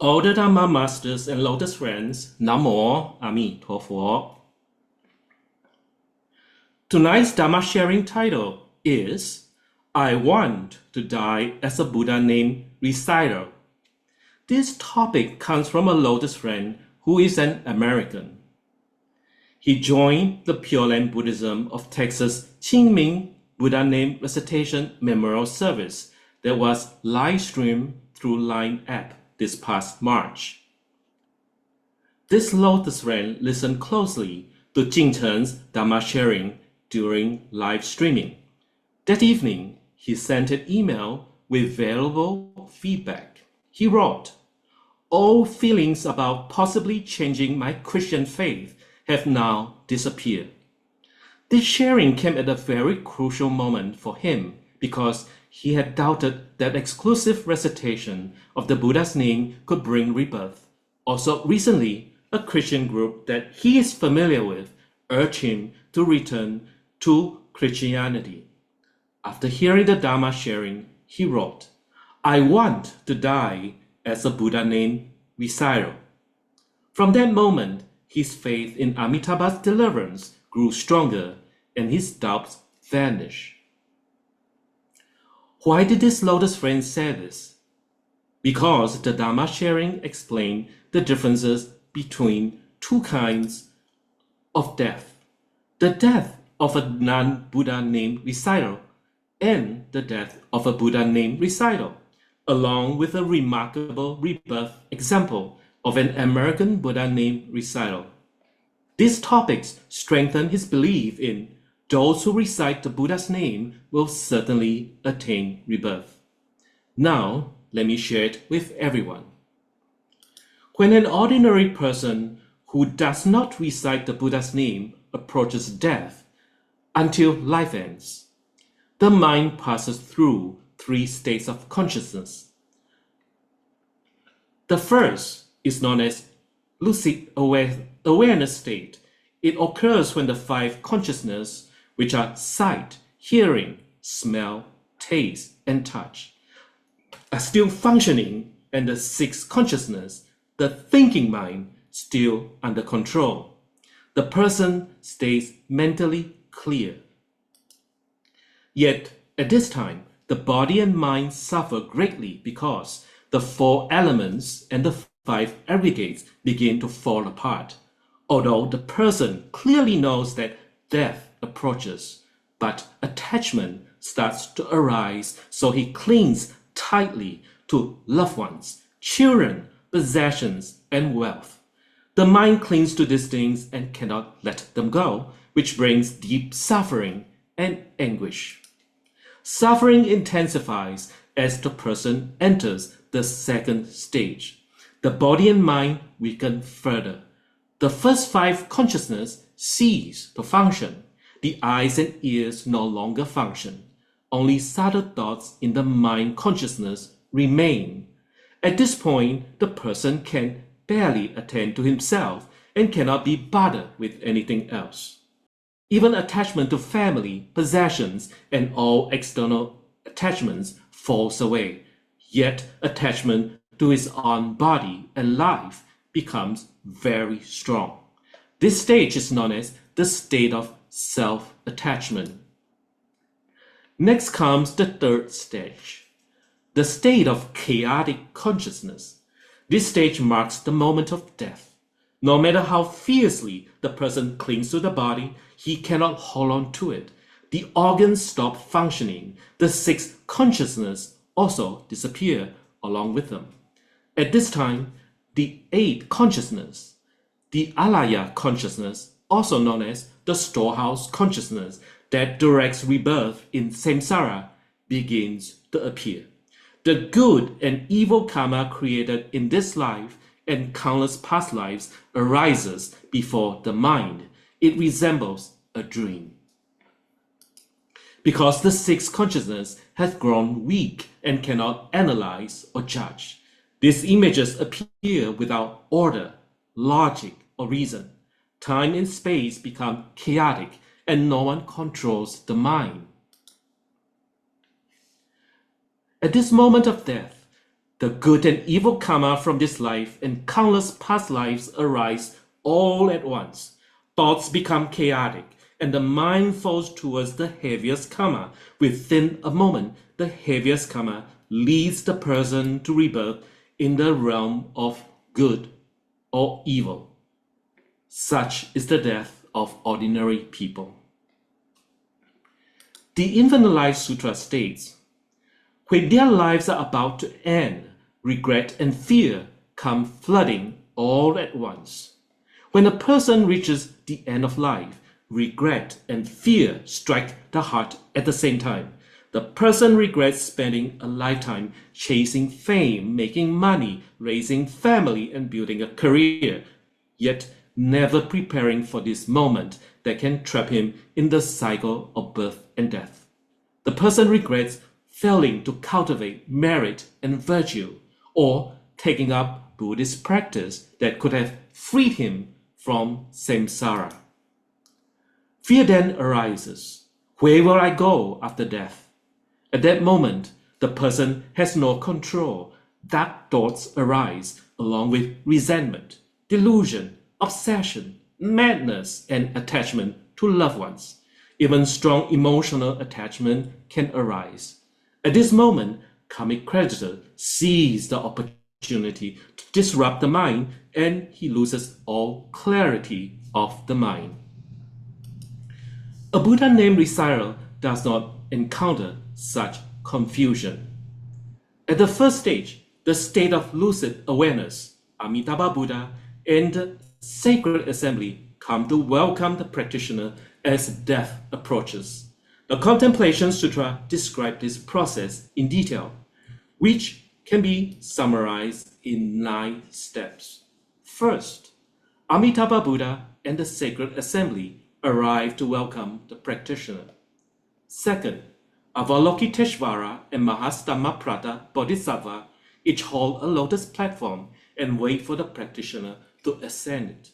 All the Dharma masters and lotus friends, Namo Amituofo. Tonight's Dharma sharing title is I Want to Die as a Buddha named Reciter. This topic comes from a lotus friend who is an American. He joined the Pure Land Buddhism of Texas Qingming Buddha name recitation memorial service that was live streamed through Line app this past March. This lotus friend listened closely to JingChen's Dharma sharing during live streaming. That evening, he sent an email with valuable feedback. He wrote, "All feelings about possibly changing my Christian faith have now disappeared." This sharing came at a very crucial moment for him because he had doubted that exclusive recitation of the Buddha's name could bring rebirth. Also, recently, a Christian group that he is familiar with urged him to return to Christianity. After hearing the Dharma sharing, he wrote, "I want to die as a Buddha named Reciter." From that moment, his faith in Amitabha's deliverance grew stronger and his doubts vanished. Why did this lotus friend say this? Because the Dharma sharing explained the differences between two kinds of death. The death of a non-Buddha named Reciter and the death of a Buddha named Reciter, along with a remarkable rebirth example of an American Buddha named Reciter. These topics strengthen his belief in those who recite the Buddha's name will certainly attain rebirth. Now, let me share it with everyone. When an ordinary person who does not recite the Buddha's name approaches death until life ends, the mind passes through three states of consciousness. The first is known as Lucid Awareness State. It occurs when the five consciousnesses, which are sight, hearing, smell, taste, and touch, are still functioning, and the sixth consciousness, the thinking mind, still under control. The person stays mentally clear. Yet, at this time, the body and mind suffer greatly because the four elements and the five aggregates begin to fall apart. Although the person clearly knows that death approaches, but attachment starts to arise, so he clings tightly to loved ones, children, possessions, and wealth. The mind clings to these things and cannot let them go, which brings deep suffering and anguish. Suffering intensifies as the person enters the second stage. The body and mind weaken further. The first five consciousness cease to function. The eyes and ears no longer function. Only subtle thoughts in the mind consciousness remain. At this point, the person can barely attend to himself and cannot be bothered with anything else. Even attachment to family, possessions, and all external attachments falls away. Yet attachment to his own body and life becomes very strong. This stage is known as the state of self-attachment. Next comes the third stage, the state of chaotic consciousness. This stage marks the moment of death. No matter how fiercely the person clings to the body, he cannot hold on to it. The organs stop functioning. The sixth consciousness also disappear along with them. At this time, the eighth consciousness, the alaya consciousness, also known as the storehouse consciousness that directs rebirth in samsara, begins to appear. The good and evil karma created in this life and countless past lives arises before the mind. It resembles a dream. Because the sixth consciousness has grown weak and cannot analyze or judge, these images appear without order, logic, or reason. Time and space become chaotic and no one controls the mind. At this moment of death, The good and evil karma from this life and countless past lives arise all at once. Thoughts become chaotic, and the mind falls towards the heaviest karma. Within a moment, the heaviest karma leads the person to rebirth in the realm of good or evil. Such is the death of ordinary people. The Infinite Life Sutra states, when their lives are about to end, regret and fear come flooding all at once. When a person reaches the end of life, regret and fear strike the heart at the same time. The person regrets spending a lifetime chasing fame, making money, raising family, and building a career, yet never preparing for this moment that can trap him in the cycle of birth and death. The person regrets failing to cultivate merit and virtue, or taking up Buddhist practice that could have freed him from samsara. Fear then arises. Where will I go after death? At that moment, the person has no control. Dark thoughts arise along with resentment, delusion, obsession, madness, and attachment to loved ones. Even strong emotional attachment can arise. At this moment, karmic creditor sees the opportunity to disrupt the mind, and he loses all clarity of the mind. A Buddha named Reciter does not encounter such confusion. At the first stage, the state of lucid awareness, Amitabha Buddha and the sacred assembly come to welcome the practitioner as death approaches. The Contemplation Sutra describes this process in detail, which can be summarized in 9 steps. First, Amitabha Buddha and the sacred assembly arrive to welcome the practitioner. Second, Avalokiteshvara and Mahastammaprata Bodhisattva each hold a lotus platform and wait for the practitioner to ascend it.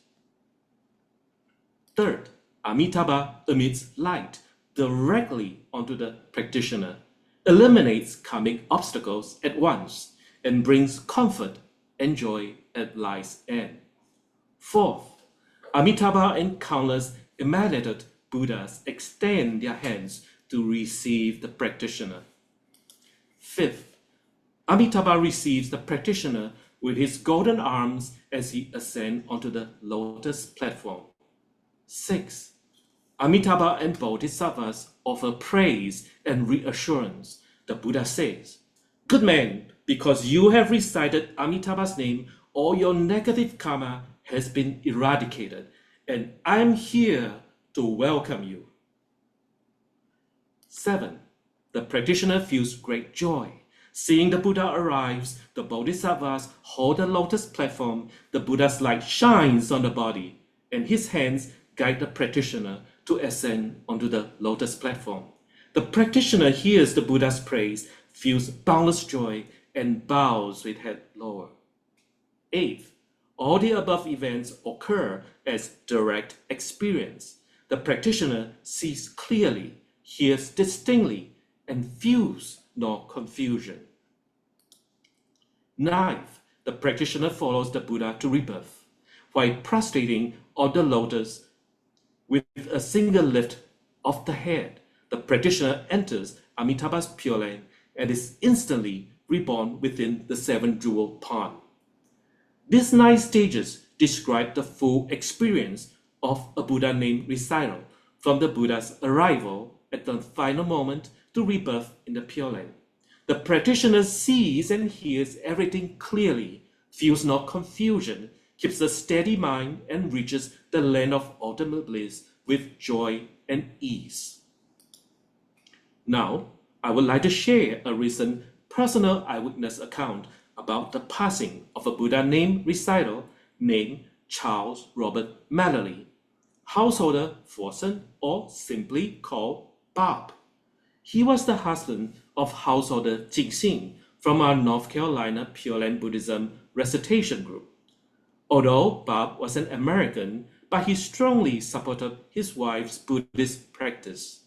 Third, Amitabha emits light directly onto the practitioner, eliminates karmic obstacles at once, and brings comfort and joy at life's end. Fourth, Amitabha and countless immediate Buddhas extend their hands to receive the practitioner. Fifth, Amitabha receives the practitioner with his golden arms as he ascends onto the lotus platform. Sixth, Amitabha and Bodhisattvas offer praise and reassurance. The Buddha says, "Good man, because you have recited Amitabha's name, all your negative karma has been eradicated, and I am here to welcome you." 7. The practitioner feels great joy. Seeing the Buddha arrives, the Bodhisattvas hold the lotus platform, the Buddha's light shines on the body, and his hands guide the practitioner to ascend onto the lotus platform. The practitioner hears the Buddha's praise, feels boundless joy, and bows with head lower. 8. All the above events occur as direct experience. The practitioner sees clearly, hears distinctly, and feels no confusion. 9th, the practitioner follows the Buddha to rebirth. While prostrating on the lotus with a single lift of the head, the practitioner enters Amitabha's Pure Land and is instantly reborn within the 7 jewel pond. These 9 stages describe the full experience of a Buddha named Reciter, from the Buddha's arrival at the final moment to rebirth in the Pure Land. The practitioner sees and hears everything clearly, feels no confusion, keeps a steady mind, and reaches the land of ultimate bliss with joy and ease. Now, I would like to share a recent personal eyewitness account about the passing of a Buddha named Reciter named Charles Robert Mallory, householder Forson, or simply called Bob. He was the husband of householder JingChen from our North Carolina Pure Land Buddhism recitation group. Although Bob was an American, but he strongly supported his wife's Buddhist practice.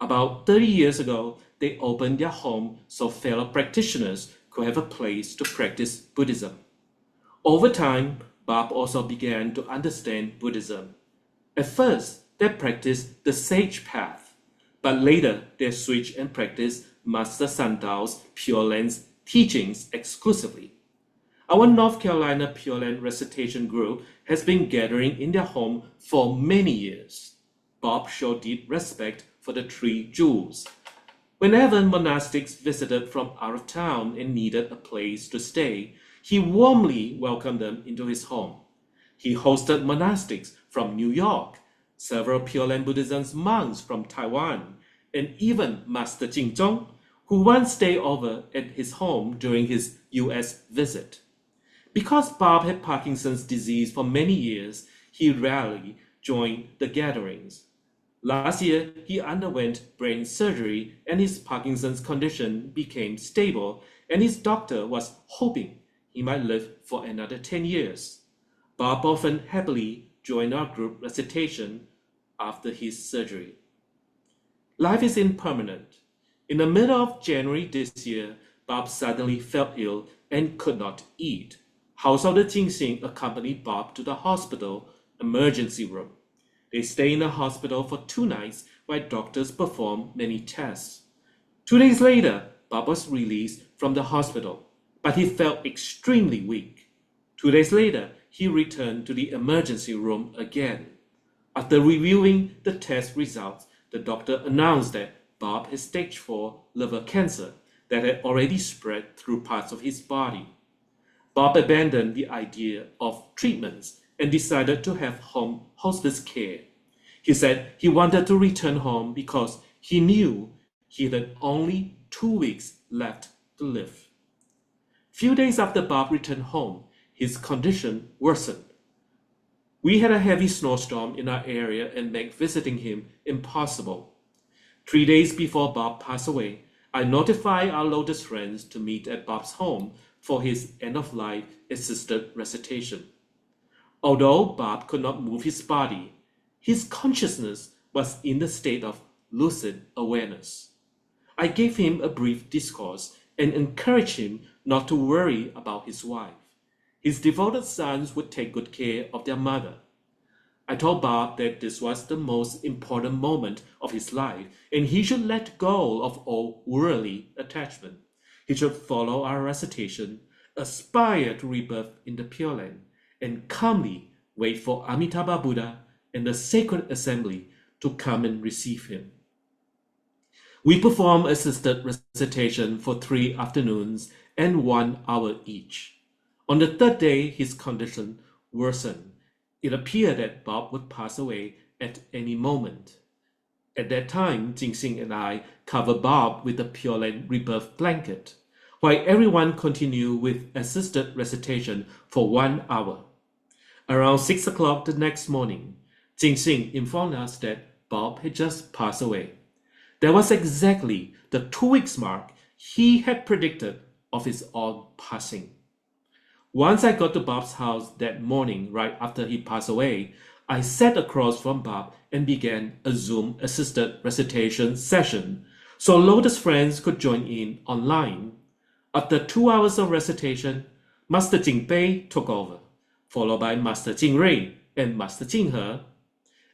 About 30 years ago, they opened their home so fellow practitioners could have a place to practice Buddhism. Over time, Bob also began to understand Buddhism. At first, they practiced the sage path, but later they switched and practiced Master Sandao's Pure Land's teachings exclusively. Our North Carolina Pure Land recitation group has been gathering in their home for many years. Bob showed deep respect for the three jewels. Whenever monastics visited from out of town and needed a place to stay, he warmly welcomed them into his home. He hosted monastics from New York, several Pure Land Buddhism monks from Taiwan, and even Master JingChen, who once stayed over at his home during his US visit. Because Bob had Parkinson's disease for many years, he rarely joined the gatherings. Last year, he underwent brain surgery and his Parkinson's condition became stable, and his doctor was hoping he might live for another 10 years. Bob often happily joined our group recitation after his surgery. Life is impermanent. In the middle of January this year, Bob suddenly felt ill and could not eat. Householder JingChen accompanied Bob to the hospital emergency room. They stayed in the hospital for 2 nights while doctors performed many tests. 2 days later, Bob was released from the hospital, but he felt extremely weak. 2 days later, he returned to the emergency room again. After reviewing the test results, the doctor announced that Bob had stage 4 liver cancer that had already spread through parts of his body. Bob abandoned the idea of treatments and decided to have home hospice care. He said he wanted to return home because he knew he had only 2 weeks left to live. Few days after Bob returned home, his condition worsened. We had a heavy snowstorm in our area and made visiting him impossible. 3 days before Bob passed away, I notified our Lotus friends to meet at Bob's home for his end-of-life assisted recitation. Although Bob could not move his body, his consciousness was in the state of lucid awareness. I gave him a brief discourse and encouraged him not to worry about his wife. His devoted sons would take good care of their mother. I told Bob that this was the most important moment of his life and he should let go of all worldly attachment. He should follow our recitation, aspire to rebirth in the Pure Land, and calmly wait for Amitabha Buddha and the sacred assembly to come and receive him. We performed assisted recitation for 3 afternoons and 1 hour each. On the 3rd day, his condition worsened. It appeared that Bob would pass away at any moment. At that time, JingChen and I covered Bob with a Pure Land rebirth blanket, while everyone continued with assisted recitation for 1 hour. Around 6 o'clock the next morning, JingChen informed us that Bob had just passed away. That was exactly the 2 weeks mark he had predicted of his own passing. Once I got to Bob's house that morning right after he passed away, I sat across from Bob and began a Zoom assisted recitation session so Lotus friends could join in online. After 2 hours of recitation, Master Jingpei took over, followed by Master Jingrui and Master Jinghe.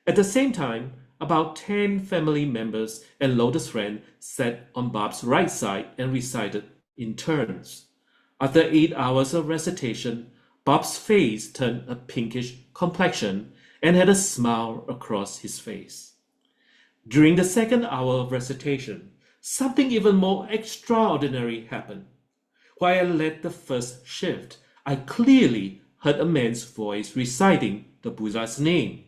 At the same time, about 10 family members and Lotus friends sat on Bob's right side and recited in turns. After 8 hours of recitation, Bob's face turned a pinkish complexion and had a smile across his face. During the 2nd hour of recitation, something even more extraordinary happened. While I led the first shift, I clearly heard a man's voice reciting the Buddha's name.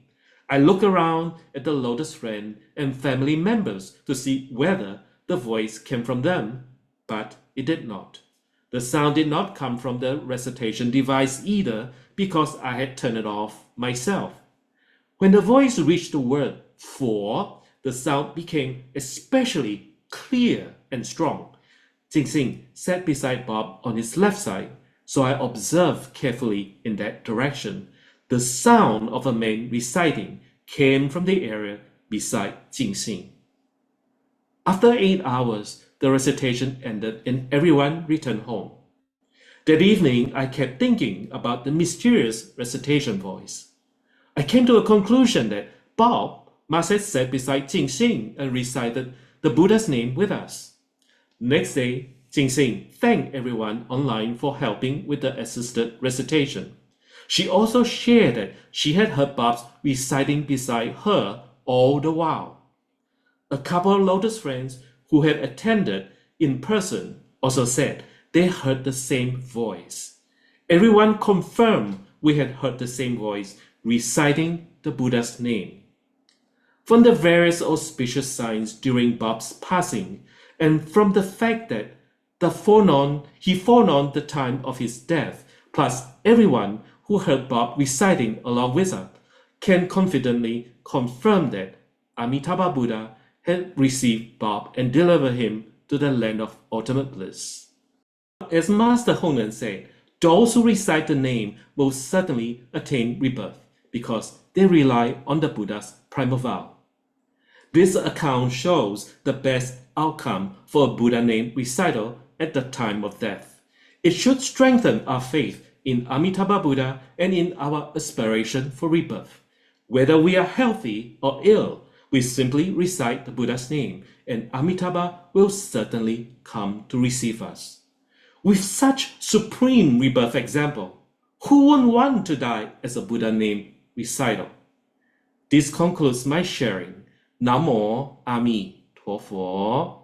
I looked around at the Lotus friend and family members to see whether the voice came from them, but it did not. The sound did not come from the recitation device either because I had turned it off myself. When the voice reached the word for, the sound became especially clear and strong. JingChen sat beside Bob on his left side, so I observed carefully in that direction. The sound of a man reciting came from the area beside JingChen. After 8 hours, the recitation ended and everyone returned home. That evening, I kept thinking about the mysterious recitation voice. I came to a conclusion that Bob must have sat beside JingChen and recited the Buddha's name with us. Next day, JingChen thanked everyone online for helping with the assisted recitation. She also shared that she had heard Bob reciting beside her all the while. A couple of Lotus friends who had attended in person also said they heard the same voice. Everyone confirmed we had heard the same voice reciting the Buddha's name. From the various auspicious signs during Bob's passing, and from the fact that he foreknown the time of his death, plus everyone who heard Bob reciting along with us, can confidently confirm that Amitabha Buddha had received Bob and delivered him to the land of ultimate bliss. As Master Hongren said, those who recite the name will certainly attain rebirth because they rely on the Buddha's primal vow. This account shows the best outcome for a Buddha name recital at the time of death. It should strengthen our faith in Amitabha Buddha and in our aspiration for rebirth. Whether we are healthy or ill, we simply recite the Buddha's name, and Amitabha will certainly come to receive us. With such supreme rebirth example, who wouldn't want to die as a Buddha name recital? This concludes my sharing. Namo Amituofo.